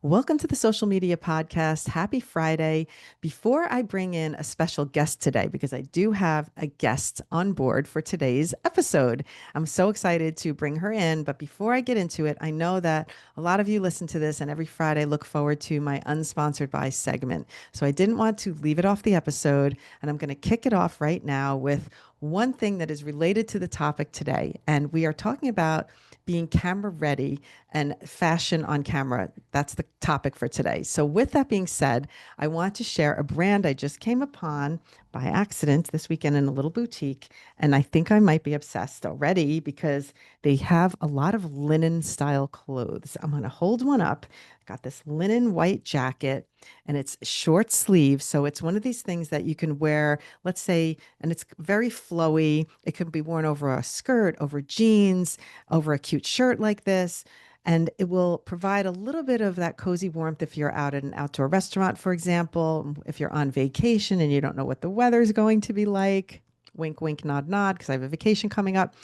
Welcome to the Social Media Podcast. Happy Friday. Before I bring in a special guest today, because I do have a guest on board for today's episode, I'm so excited to bring her in. But before I get into it, I know that a lot of you listen to this and every Friday look forward to my unsponsored by segment. So I didn't want to leave it off the episode, and I'm going to kick it off right now with one thing that is related to the topic today. And we are talking about being camera ready and fashion on camera. That's the topic for today. So, with that being said, I want to share a brand I just came upon by accident this weekend in a little boutique. And I think I might be obsessed already because they have a lot of linen style clothes. I'm going to hold one up. Got this linen white jacket and it's short sleeves. So it's one of these things that you can wear, let's say, and it's very flowy. It can be worn over a skirt, over jeans, over a cute shirt like this. And it will provide a little bit of that cozy warmth if you're out at an outdoor restaurant, for example, if you're on vacation and you don't know what the weather is going to be like. Wink, wink, nod, nod, because I have a vacation coming up.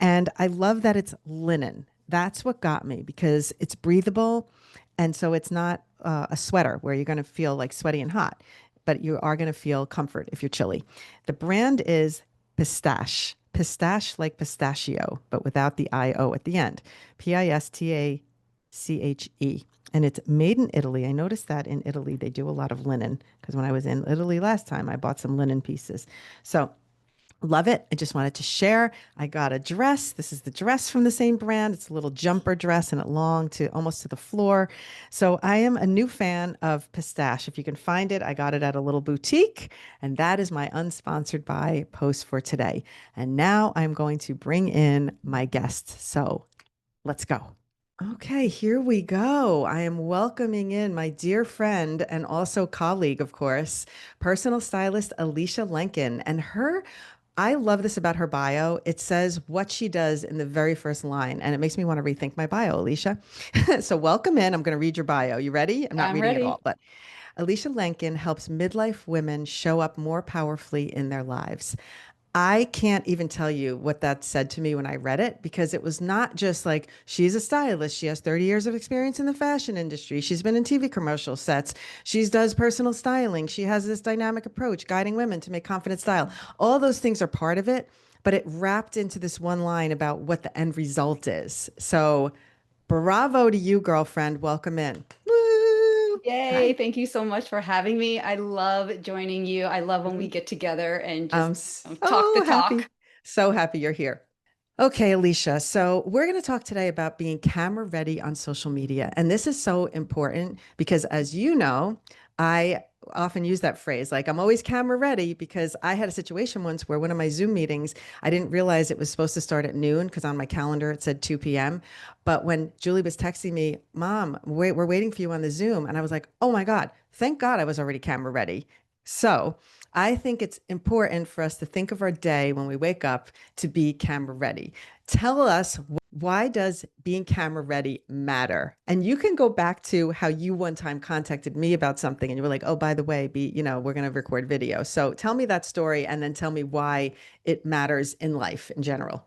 And I love that it's linen. That's what got me because it's breathable. And so it's not a sweater where you're going to feel like sweaty and hot, but you are going to feel comfort if you're chilly. The brand is Pistache. Pistache like pistachio, but without the IO at the end. Pistache. And it's made in Italy. I noticed that in Italy they do a lot of linen because when I was in Italy last time, I bought some linen pieces. So love it. I just wanted to share. I got a dress. This is the dress from the same brand. It's a little jumper dress and it long to almost to the floor. So I am a new fan of Pistache. If you can find it, I got it at a little boutique. And that is my unsponsored by post for today. And now I'm going to bring in my guest. So let's go. Okay, here we go. I am welcoming in my dear friend and also colleague, of course, personal stylist Elysha Lenkin. And I love this about her bio. It says what she does in the very first line, and it makes me want to rethink my bio, Elysha. So welcome in. I'm going to read your bio. You ready? I'm not I'm reading it ready. all, but Elysha Lenkin helps midlife women show up more powerfully in their lives. I can't even tell you what that said to me when I read it because it was not just like she's a stylist. She has 30 years of experience in the fashion industry. She's been in TV commercial sets. She does personal styling. She has this dynamic approach, guiding women to make confident style. All those things are part of it, but it wrapped into this one line about what the end result is. So, bravo to you, girlfriend. Welcome in. Woo! Yay. Hi. Thank you so much for having me. I love joining you. I love when we get together and just I'm talk the so happy. talk. So happy you're here. Okay, Elysha. So we're going to talk today about being camera ready on social media. And this is so important because, as you know, I often use that phrase like, I'm always camera ready because I had a situation once where one of my Zoom meetings, I didn't realize it was supposed to start at noon because on my calendar it said 2 p.m. But when Julie was texting me, Mom, we're waiting for you on the Zoom. And I was like, oh my God, thank God I was already camera ready. So I think it's important for us to think of our day when we wake up to be camera ready. Tell us, why does being camera ready matter? And you can go back to how you one time contacted me about something and you were like, oh, by the way, we're going to record video. So tell me that story and then tell me why it matters in life in general.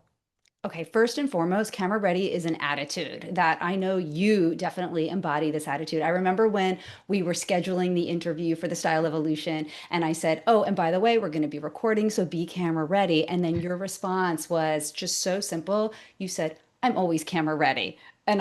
Okay, first and foremost, camera ready is an attitude that I know you definitely embody this attitude. I remember when we were scheduling the interview for the Style Evolution, and I said, oh, and by the way, we're going to be recording, so be camera ready. And then your response was just so simple. You said, I'm always camera ready. And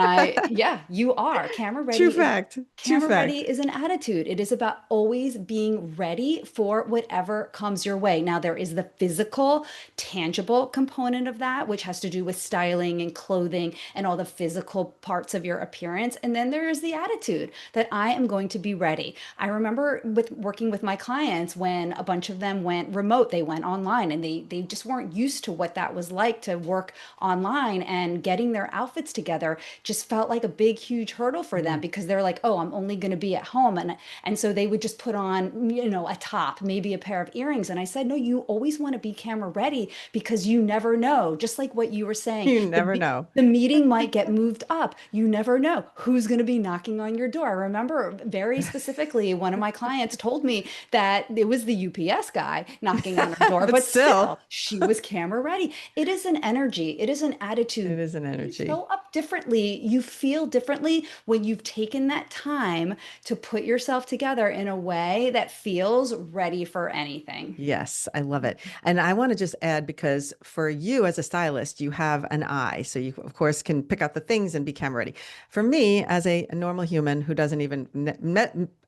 yeah, you are. True fact. True Camera ready fact. is an attitude. It is about always being ready for whatever comes your way. Now, there is the physical, tangible component of that, which has to do with styling and clothing and all the physical parts of your appearance. And then there is the attitude that I am going to be ready. I remember with working with my clients when a bunch of them went remote, they went online and they just weren't used to what that was like to work online, and getting their outfits together just felt like a big, huge hurdle for them Mm. because they're like, oh, I'm only going to be at home. And so they would just put on, a top, maybe a pair of earrings. And I said, no, you always want to be camera ready because you never know. Just like what you were saying, You never know. the meeting might get moved up. You never know who's going to be knocking on your door. I remember very specifically one of my clients told me that it was the UPS guy knocking on her door, But but still, still, she was camera ready. It is an energy, it is an it attitude. is an You energy. show up differently honestly, you feel differently when you've taken that time to put yourself together in a way that feels ready for anything. Yes, I love it. And I want to just add because for you as a stylist, you have an eye. So you, of course, can pick out the things and be camera ready. For me, as a normal human who doesn't even,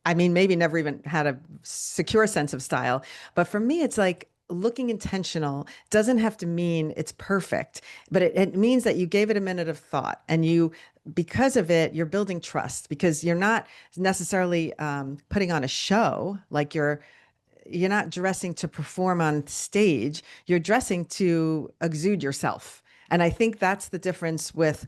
I mean, maybe never even had a secure sense of style, but for me, it's like looking intentional doesn't have to mean it's perfect, but it means that you gave it a minute of thought and you, because of it, you're building trust because you're not necessarily putting on a show like you're not dressing to perform on stage. You're dressing to exude yourself. And I think that's the difference with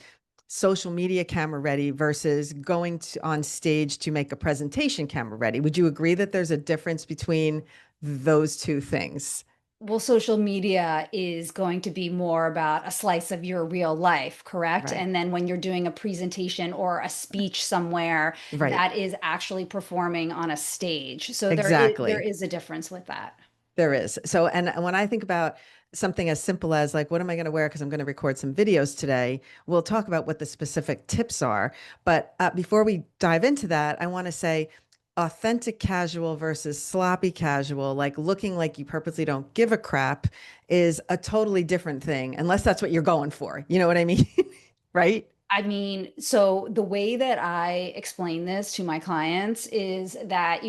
social media camera ready versus going on stage to make a presentation camera ready. Would you agree that there's a difference between those two things? Well, social media is going to be more about a slice of your real life, correct? Right. And then when you're doing a presentation or a speech somewhere, Right. that is actually performing on a stage. So there Exactly. is a difference with that. There is. So, and when I think about something as simple as like, what am I going to wear? Because I'm going to record some videos today. We'll talk about what the specific tips are. But before we dive into that, I want to say authentic casual versus sloppy casual, like looking like you purposely don't give a crap, is a totally different thing, unless that's what you're going for. You know what I mean? Right? I mean, so the way that I explain this to my clients is that,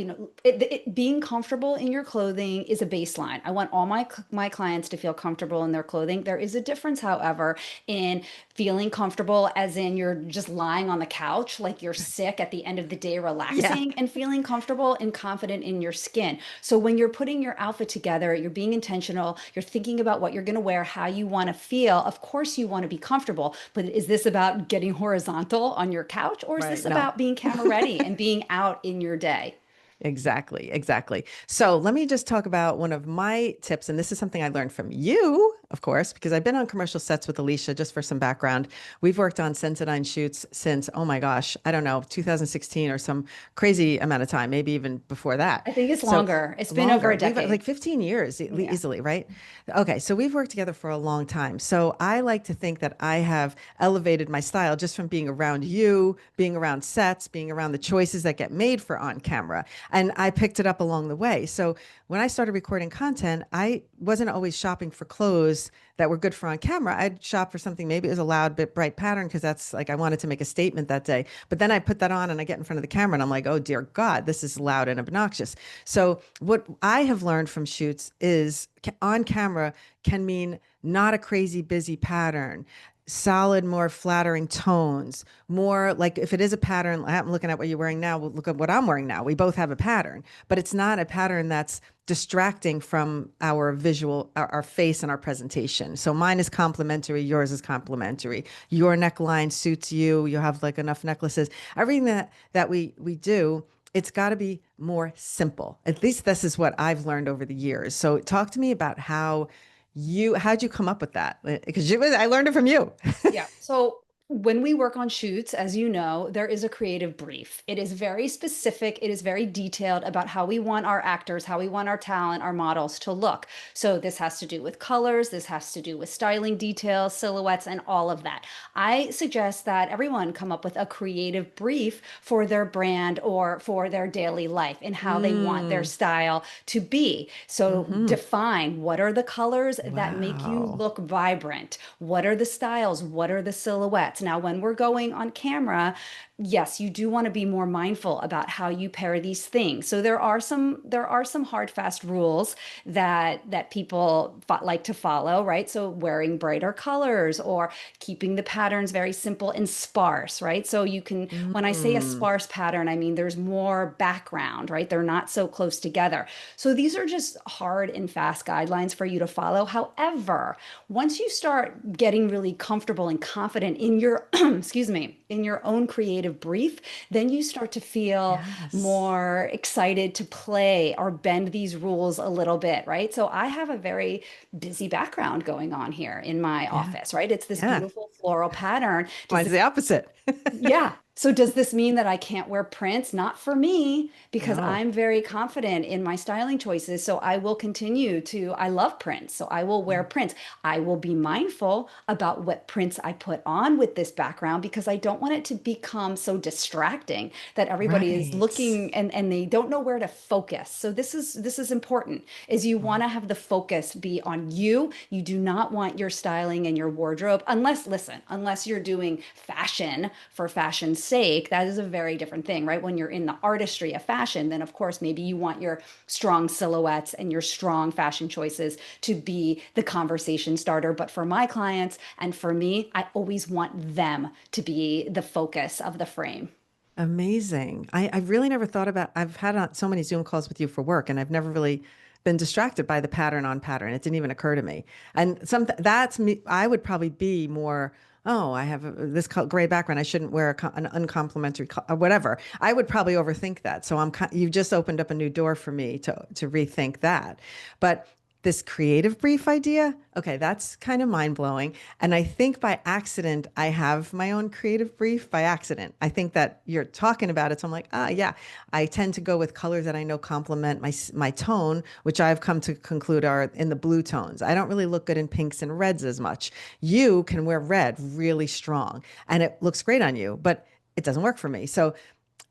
being comfortable in your clothing is a baseline. I want all my clients to feel comfortable in their clothing. There is a difference, however, in feeling comfortable as in you're just lying on the couch like you're sick at the end of the day Yeah. relaxing and feeling comfortable and confident in your skin. So when you're putting your outfit together, you're being intentional, you're thinking about what you're going to wear, how you want to feel. Of course you want to be comfortable, but is this about getting horizontal on your couch or is Right. this No. about being camera ready and being out in your day? Exactly, exactly. So let me just talk about one of my tips. And this is something I learned from you, of course, because I've been on commercial sets with Elysha, just for some background. We've worked on Sensodyne shoots since, oh my gosh, I don't know, 2016 or some crazy amount of time, maybe even before that. I think it's So longer. It's been over longer. a We've decade. like 15 years Yeah. easily, right? Okay, so we've worked together for a long time. So I like to think that I have elevated my style just from being around you, being around sets, being around the choices that get made for on camera. And I picked it up along the way. So when I started recording content, I wasn't always shopping for clothes that were good for on camera. I'd shop for something, maybe it was a loud, bit bright pattern because that's like I wanted to make a statement that day. But then I put that on and I get in front of the camera and I'm like, oh dear God, this is loud and obnoxious. So what I have learned from shoots is on camera can mean not a crazy busy pattern, solid, more flattering tones, more like if it is a pattern, I'm looking at what you're wearing now, we'll look at what I'm wearing now. We both have a pattern, but it's not a pattern that's distracting from our visual, our face and our presentation. So mine is complementary, yours is complementary. Your neckline suits you. You have like enough necklaces. Everything that we do, it's got to be more simple. At least this is what I've learned over the years. So talk to me about how'd you come up with that? Because I learned it from you. Yeah. So when we work on shoots, as you know, there is a creative brief. It is very specific, it is very detailed about how we want our actors, how we want our talent, our models to look. So this has to do with colors, this has to do with styling details, silhouettes, and all of that. I suggest that everyone come up with a creative brief for their brand or for their daily life and how they want their Mm. style to be. So Hmm. define what are the colors that make you Wow. look vibrant? What are the styles? What are the silhouettes? Now, when we're going on camera, yes, you do want to be more mindful about how you pair these things. So there are some hard fast rules that people like to follow, right? So wearing brighter colors or keeping the patterns very simple and sparse, right? So you can when I say a Mm. sparse pattern, I mean there's more background, right? They're not so close together. So these are just hard and fast guidelines for you to follow. However, once you start getting really comfortable and confident in your excuse me, in your own creative brief, then you start to feel Yes. more excited to play or bend these rules a little bit, right? So I have a very busy background going on here in my Yeah. office, right? It's this Yeah. beautiful floral pattern. Does Mine's this the opposite. Yeah. So does this mean that I can't wear prints? Not for me, because No. I'm very confident in my styling choices. So I will continue to, I love prints. So I will wear Mm. prints. I will be mindful about what prints I put on with this background because I don't want it to become so distracting that everybody is Right. looking and they don't know where to focus. So this is important is you want to have the focus be on you. You do not want your styling and your wardrobe unless listen, unless you're doing fashion for fashion's sake, that is a very different thing, right? When you're in the artistry of fashion, then of course maybe you want your strong silhouettes and your strong fashion choices to be the conversation starter. But for my clients and for me, I always want them to be the focus of the frame. Amazing. I really never thought about, I've had so many Zoom calls with you for work, and I've never really been distracted by the pattern on pattern. It didn't even occur to me. And that's me. I would probably be more, oh, I have this gray background. I shouldn't wear an uncomplimentary, or whatever. I would probably overthink that. So you've just opened up a new door for me to rethink that. But this creative brief idea, okay, that's kind of mind blowing. And I think by accident, I have my own creative brief by accident. I think that you're talking about it. So I'm like, yeah, I tend to go with colors that I know complement my tone, which I've come to conclude are in the blue tones. I don't really look good in pinks and reds as much. You can wear red really strong and it looks great on you, but it doesn't work for me. So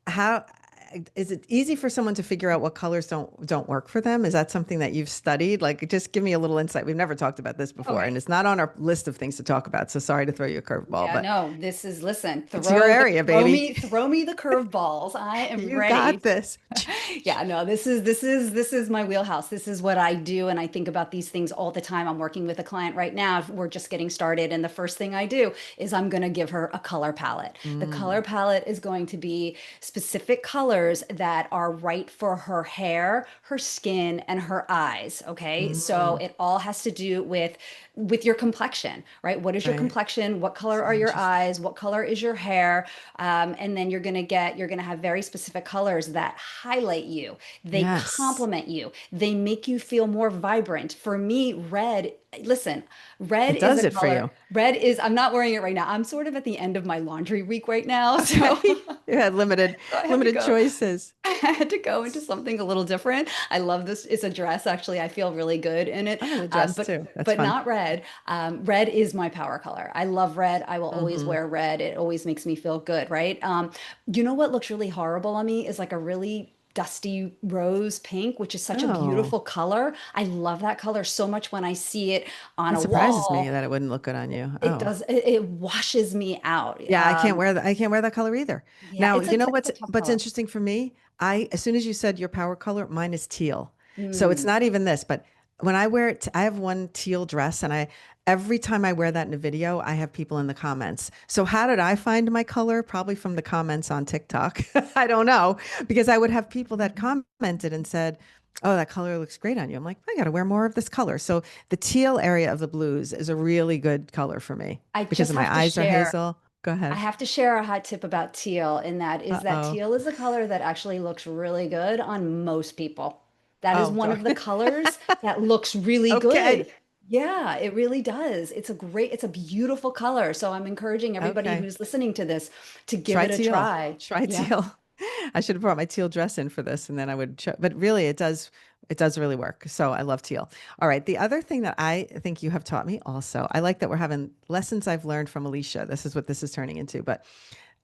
how is it easy for someone to figure out what colors don't work for them? Is that something that you've studied? Like, just give me a little insight. We've never talked about this before, and Okay. it's not on our list of things to talk about. So sorry to throw you a curveball, Yeah, but no, this is listen, it's your area, baby. throw me the curveballs. I am You got ready. this. Yeah, no, this is my wheelhouse. This is what I do and I think about these things all the time. I'm working with a client right now. We're just getting started and the first thing I do is I'm going to give her a color palette. The color Mm, palette is going to be specific colors that are right for her hair, her skin, and her eyes, okay? So mm, it all has to do with your complexion, right? What is your right. complexion? What color So are your interesting. eyes? What color is your hair? And then you're gonna have very specific colors that highlight you. They Yes, complement you. They make you feel more vibrant. For me, red, listen, red it is does a it for color. you. Red is, I'm not wearing it right now. I'm sort of at the end of my laundry week right now. So, Okay, you had limited so I had to limited go. choices. I had to go into something a little different. I love this. It's a dress, actually. I feel really good in it. I have a Um, dress but too. That's but fun. not red. Red is my power color. I love red. I will always Hmm. wear red. It always makes me feel good, right? You know what looks really horrible on me is like a really dusty rose pink, which is such a Oh, beautiful color. I love that color so much when I see it on that a surprises me wall. that it wouldn't look good on you. It Oh. does, it washes me out. Yeah, I can't wear that color either. Yeah, Now, you know it's a tough what's color. interesting for me? As soon as you said your power color, mine is teal. So it's Mm. not even this, but when I wear it, I have one teal dress, and I every time I wear that in a video, I have people in the comments. So how did I find my color? Probably from the comments on TikTok. I don't know, because I would have people that commented and said, "Oh, that color looks great on you." I'm like, I got to wear more of this color. So the teal area of the blues is a really good color for me I because just my have to eyes are share. hazel. Go I ahead. have to share a hot tip about teal, and that is that Uh-oh. teal is a color that actually looks really good on most people. That is Oh, one darn. of the colors that looks really good. Okay. Yeah, it really does. It's a beautiful color. So I'm encouraging everybody Okay. who's listening to this to give Try it a teal. try. Try Yeah. teal. I should have brought my teal dress in for this and then I would but really it does really work. So I love teal. All right. The other thing that I think you have taught me also, I like that we're having lessons I've learned from Elysha. This is what this is turning into, but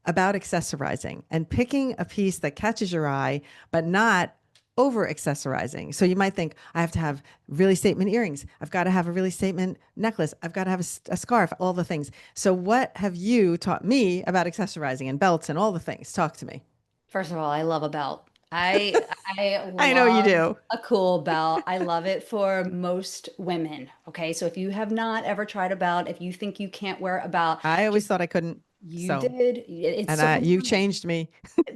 about accessorizing and picking a piece that catches your eye, but not over accessorizing. So you might think, I have to have really statement earrings. I've got to have a really statement necklace. I've got to have a scarf, all the things. So, what have you taught me about accessorizing and belts and all the things? Talk to me. First of all, I love a belt. I I know you love do. a cool belt. I love it for most women. Okay, so if you have not ever tried a belt, if you think you can't wear a belt, I always just thought I couldn't. you So, did. It's and so you no, changed me.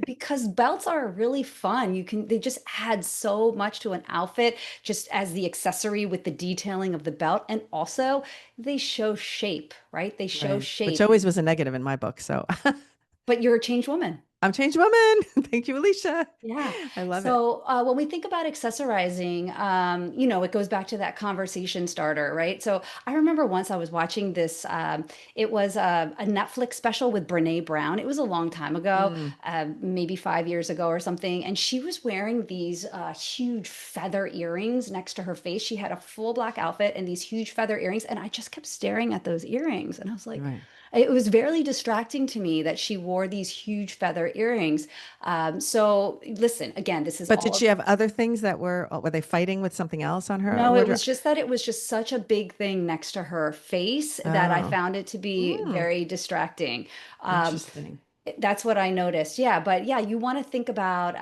because belts are really fun. They just add so much to an outfit, just as the accessory with the detailing of the belt, and also they show shape, right? They show Right. Which shape. always was a negative in my book. So, But you're a changed woman. I'm changed woman. Thank you, Elysha. Yeah. I love it. So when we think about accessorizing, it goes back to that conversation starter, right? So I remember once I was watching this, it was a Netflix special with Brene Brown. It was a long time ago, Mm, maybe 5 years ago or something. And she was wearing these huge feather earrings next to her face. She had a full black outfit and these huge feather earrings. And I just kept staring at those earrings. And I was like, right. it was very distracting to me that she wore these huge feather earrings. So listen, again, this is But did all. she have other things that were they fighting with something else on her No, it was wardrobe? just that it was just such a big thing next to her face that I Oh, found it to be mm, very distracting. Um, interesting. that's what I noticed. Yeah, but yeah, you want to think about,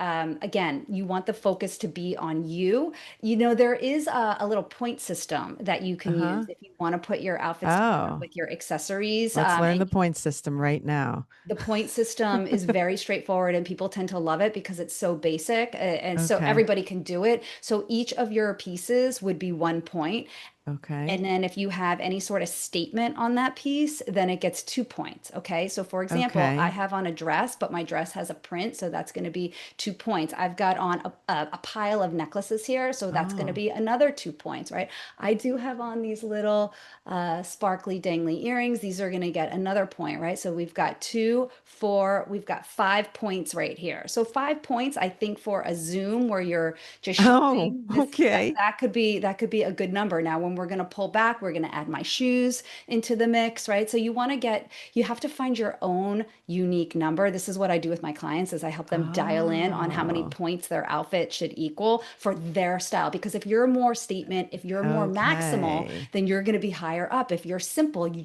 again, you want the focus to be on you. There is a little point system that you can use Uh-huh. if you want to put your outfits together Oh, with your accessories. let's learn the And point system right now. the point system is very straightforward and people tend to love it because it's so basic and so Okay. everybody can do it. So each of your pieces would be 1 point. Okay. And then if you have any sort of statement on that piece, then it gets 2 points. Okay. So for example, I Okay. have on a dress, but my dress has a print. So that's going to be 2 points. I've got on a pile of necklaces here. So that's going to Oh. be another 2 points, right? I do have on these little sparkly dangly earrings. These are going to get another point, right? So we've got two, four, we've got 5 points right here. So 5 points, I think for a Zoom where you're just Oh, shopping, this that okay. that could be a good number. Now, when we're going to pull back, we're going to add my shoes into the mix, right? So you have to find your own unique number. This is what I do with my clients is I help them dial in on how many Oh, points their outfit should equal for their style. Because if you're more statement, if you're more maximal, okay. then you're going to be higher up. If you're simple, you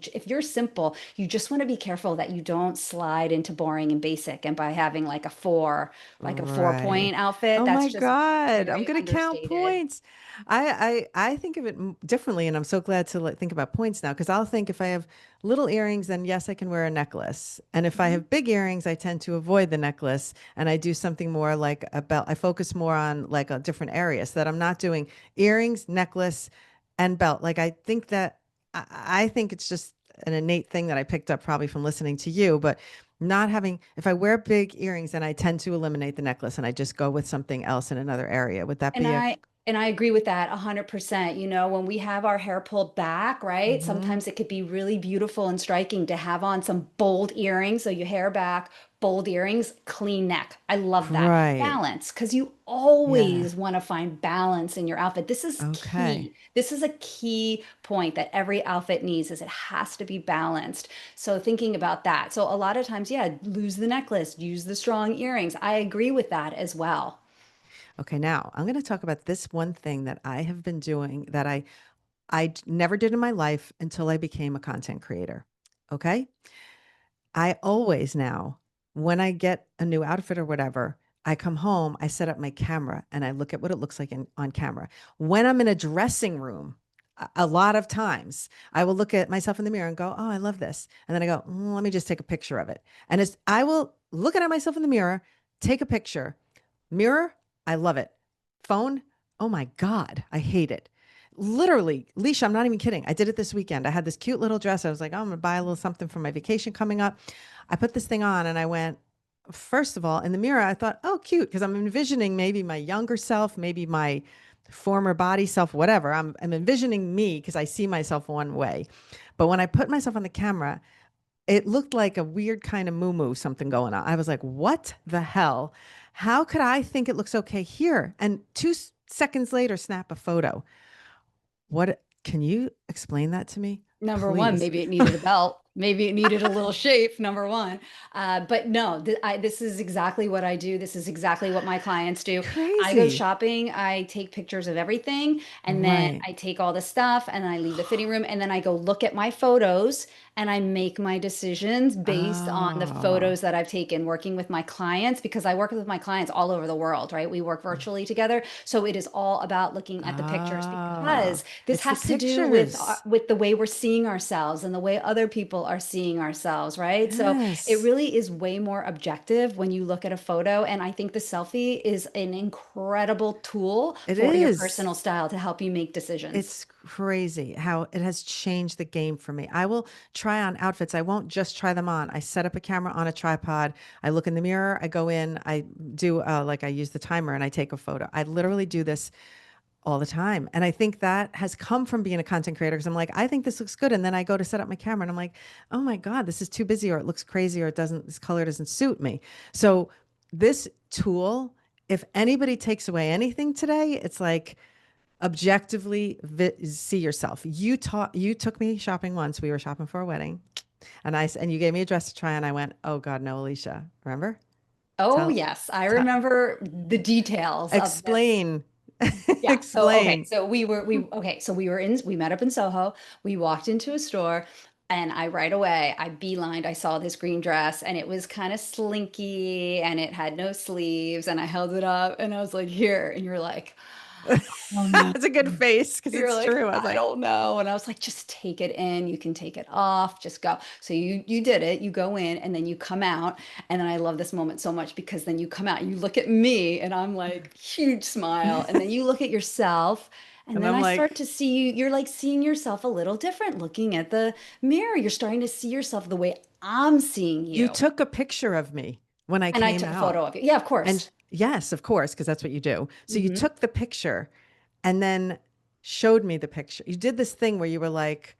just want to be careful that you don't slide into boring and basic. And by having like a four Right. point outfit, Oh that's my just God. I'm very gonna count understated. points. I think of it differently, and I'm so glad to think about points now because I'll think if I have little earrings, then yes, I can wear a necklace. And if I Mhm. have big earrings, I tend to avoid the necklace and I do something more like a belt. I focus more on like a different area so that I'm not doing earrings, necklace, and belt. Like I think that I think it's just an innate thing that I picked up probably from listening to you, but not having, if I wear big earrings, then I tend to eliminate the necklace and I just go with something else in another area. Would that And be a I agree with that 100%. When we have our hair pulled back, right? hmm Sometimes it could be really beautiful and striking to have on some bold earrings. So your hair back, bold earrings, clean neck. I love that. right? Balance, because you Yeah. always want to find balance in your outfit. This is Okay. key. This is a key point that every outfit needs is it has to be balanced. So thinking about that. So a lot of times, yeah, lose the necklace, use the strong earrings. I agree with that as well. Okay. Now I'm going to talk about this one thing that I have been doing that never did in my life until I became a content creator. Okay. I always now, when I get a new outfit or whatever, I come home, I set up my camera and I look at what it looks like on camera. When I'm in a dressing room, a lot of times I will look at myself in the mirror and go, "Oh, I love this." And then I go, Let me just take a picture of it." And as I will look at myself in the mirror, take a picture. Mirror, I love it. Phone, oh my God, I hate it. Literally, Leisha, I'm not even kidding. I did it this weekend. I had this cute little dress. I was like, I'm going to buy a little something for my vacation coming up. I put this thing on and I went, first of all, in the mirror, I thought, oh, cute, because I'm envisioning maybe my younger self, maybe my former body self, whatever. I'm envisioning me because I see myself one way. But when I put myself on the camera, it looked like a weird kind of moo something going on. I was like, what the hell? How could I think it looks okay here? And 2 seconds later, snap a photo. What can you explain that to me? Number one, Please. maybe it needed a belt. Maybe it needed a little shape, number one. But no, this is exactly what I do. This is exactly what my clients do. I go Crazy. shopping, I take pictures of everything, and then Right. I take all the stuff and I leave the fitting room, and then I go look at my photos and I make my decisions based on the Oh, photos that I've taken working with my clients because I work with my clients all over the world, right? We work virtually together. So it is all about looking at the pictures ah, because this it's the has to do pictures. with the way we're seeing seeing ourselves and the way other people are seeing ourselves, right? So it Yes, really is way more objective when you look at a photo. And I think the selfie is an incredible tool it for your is. personal style to help you make decisions. It's crazy how it has changed the game for me. I will try on outfits. I won't just try them on. I set up a camera on a tripod. I look in the mirror. I go in. I do like I use the timer and I take a photo. I literally do this all the time. And I think that has come from being a content creator because I'm like, I think this looks good. And then I go to set up my camera and I'm like, oh my God, this is too busy or it looks crazy or it doesn't, this color doesn't suit me. So this tool, if anybody takes away anything today, it's like objectively see yourself. You took me shopping once. We were shopping for a wedding and and you gave me a dress to try and I went, oh God, no, Elysha, remember? Oh, Tell, yes. I tell remember the details of this. explain, Yeah. So okay. explain. So we met up in Soho. We walked into a store and I right away I beelined. I saw this green dress and it was kind of slinky and it had no sleeves and I held it up and I was like, here. And you're like, oh no. It's a good face because You're it's like, true. I was I like, don't know. And I was like, just take it in. You can take it off. Just go. So you did it. You go in and then you come out. And then I love this moment so much because then you come out, you look at me and I'm like, huge smile. And then you look at yourself. And and then I'm I start like, to see you. You're like seeing yourself a little different, looking at the mirror. You're starting to see yourself the way I'm seeing you you. took a picture of me when I And I came took a out. photo of you. Yeah, of And course. yes, of course, because that's what you do. So you Hmm. took the picture and then showed me the picture. You did this thing where you were like,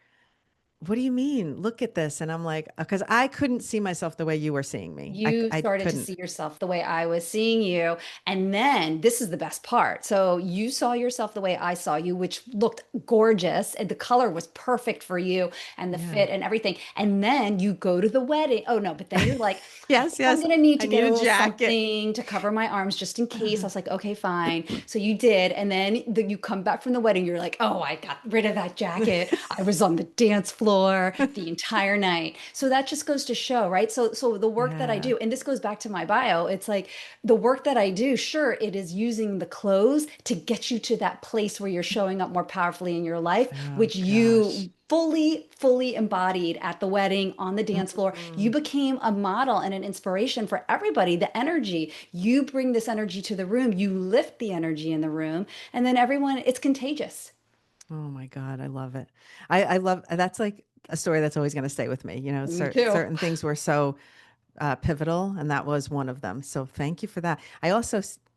what do you mean? Look at this. And I'm like, because I couldn't see myself the way you were seeing me. You I started to couldn't. see yourself the way I was seeing you. And then this is the best part. So you saw yourself the way I saw you, which looked gorgeous. And the color was perfect for you and the Yeah. fit and everything. And then you go to the wedding. Oh, no. But then you're like, I Yes, think I'm yes. going to need I to get need a a little jacket. something to cover my arms just in case. I was like, okay, fine. So you did. And then you come back from the wedding. You're like, oh, I got rid of that jacket. I was on the dance floor the entire night. So that just goes to show, right? So the work that I Yeah. do, and this goes back to my bio, it's like the work that I do, sure, it is using the clothes to get you to that place where you're showing up more powerfully in your life, Oh which gosh. you fully embodied at the wedding on the dance floor. You Mm. became a model and an inspiration for everybody. The energy, you bring this energy to the room, you lift the energy in the room, and then everyone, it's contagious. Oh my God, I love it. I love that's like a story that's always going to stay with me. You know, Me too. certain things were so pivotal, and that was one of them. So thank you for that.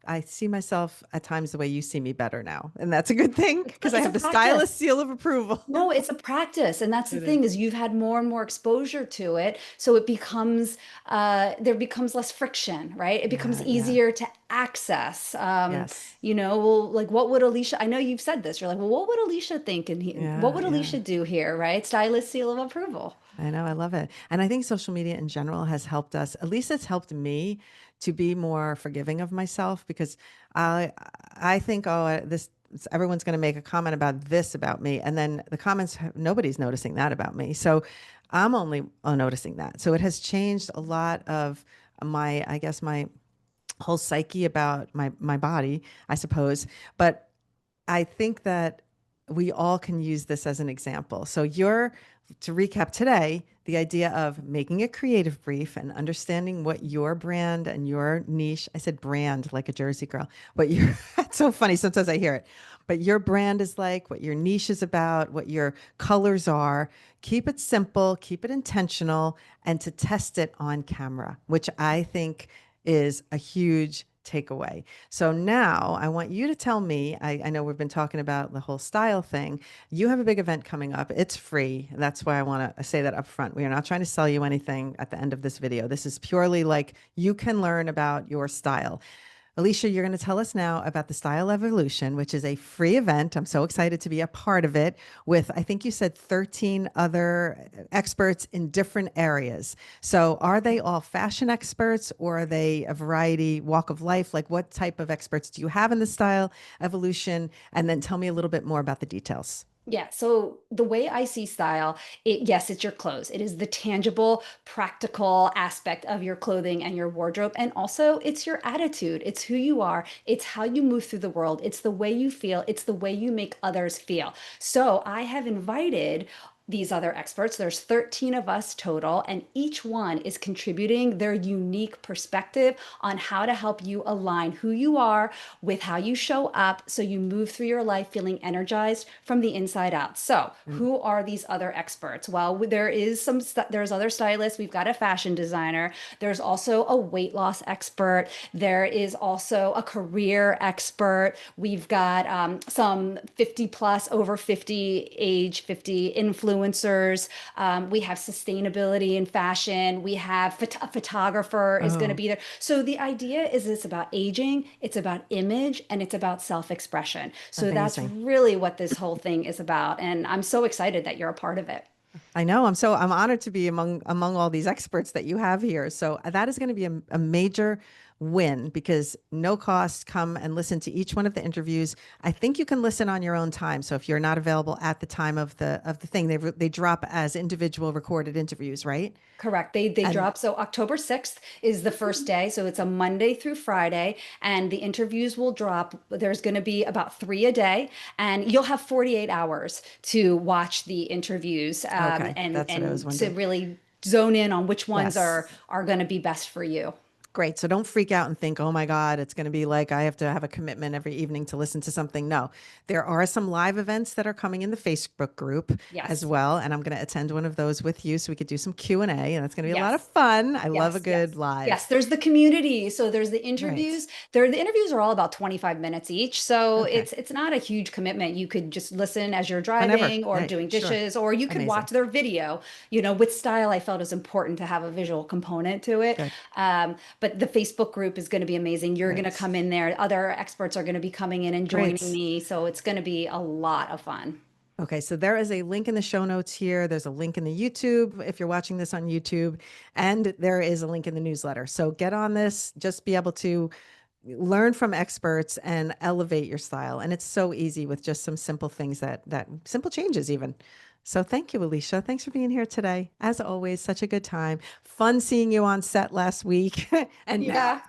I see myself at times the way you see me better now, and that's a good thing because I It's a have the practice. stylist seal of approval. No, it's a practice, and that's the It thing is. is you've had more and more exposure to it, so it becomes there becomes less friction, right? It becomes Yeah, yeah, easier to access. yes, Well, like what would Elysha? I know you've said this. You're like, well, what would Elysha think, and what yeah, would yeah. Elysha do here, right? Stylist seal of approval. I know, I love it. And I think social media in general has helped us, at least it's helped me to be more forgiving of myself because I I think, oh, this everyone's going to make a comment about this about me. And then the comments, nobody's noticing that about me. So I'm only noticing that. So it has changed a lot of I guess, my whole psyche about my body, I suppose. But I think that we all can use this as an example. So to recap today, the idea of making a creative brief and understanding what your brand and your niche, I said brand like a Jersey girl, but you're, that's so funny. Sometimes I hear it, but your brand is like, what your niche is about, what your colors are. Keep it simple, keep it intentional, and to test it on camera, which I think is a huge takeaway. So now I want you to tell me. I know we've been talking about the whole style thing. You have a big event coming up. It's free. That's why I want to say that up front. We are not trying to sell you anything at the end of this video. This is purely like you can learn about your style. Elysha, you're going to tell us now about the Style Evolution, which is a free event. I'm so excited to be a part of it with, I think you said 13 other experts in different areas. So are they all fashion experts or are they a variety walk of life? Like what type of experts do you have in the Style Evolution? And then tell me a little bit more about the details. Yeah, so the way I see style, yes, it's your clothes. It is the tangible, practical aspect of your clothing and your wardrobe. And also, it's your attitude. It's who you are. It's how you move through the world. It's the way you feel. It's the way you make others feel. So I have invited these other experts. There's 13 of us total, and each one is contributing their unique perspective on how to help you align who you are with how you show up so you move through your life feeling energized from the inside out. So, Mm. who are these other experts? Well, there's other stylists. We've got a fashion designer. There's also a weight loss expert. There is also a career expert. We've got some 50 plus, over 50, age 50 influencers. We have sustainability in fashion. We have a photographer is going to Oh, be there. So the idea is it's about aging, it's about image, and it's about self-expression. So that's amazing. really what this whole thing is about. And I'm so excited that you're a part of it. I know. I'm honored to be among all these experts that you have here. So that is going to be a major win because no cost. Come and listen to each one of the interviews. I think you can listen on your own time. So if you're not available at the time of the thing, they drop as individual recorded interviews, right? Correct. They And drop. So October 6th is the first day. So it's a Monday through Friday, and the interviews will drop. There's going to be about three a day, and you'll have 48 hours to watch the interviews, okay, and that's what I was to wondering. really zone in on which ones Yes. are going to be best for you. Great. So don't freak out and think, oh my God, it's going to be like I have to have a commitment every evening to listen to something. No, there are some live events that are coming in the Facebook group as Yes. well. And I'm going to attend one of those with you so we could do some Q&A, and it's going to be a lot of Yes. fun. I love a Yes, good yes. live. Yes, there's the community. So there's the Right. interviews. The interviews are all about 25 minutes each. So Okay. it's not a huge commitment. You could just listen as you're Whenever. driving or Right. doing Sure. dishes, or you could Amazing. watch their video. With style, I felt it was important to have a visual component to it. Good. But the Facebook group is going to be amazing. You're going to Good. come in there. Other experts are going to be coming in and joining Great. me. So it's going to be a lot of fun. Okay, so there is a link in the show notes here. There's a link in the YouTube if you're watching this on YouTube, and there is a link in the newsletter. So get on this, just be able to learn from experts and elevate your style. And it's so easy with just some simple things that simple changes even. So thank you, Elysha. Thanks for being here today. As always, such a good time. Fun seeing you on set last week. And now Yeah.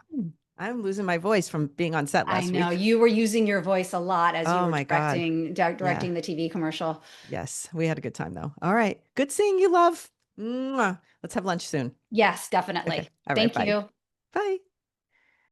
I'm losing my voice from being on set I last know week. you were using your voice a lot as you Oh were my God. Yeah. directing the TV commercial. Yes. We had a good time though. All right. Good seeing you, love. Mwah. Let's have lunch soon. Yes, Okay. definitely. All right. Thank Bye. you. Bye.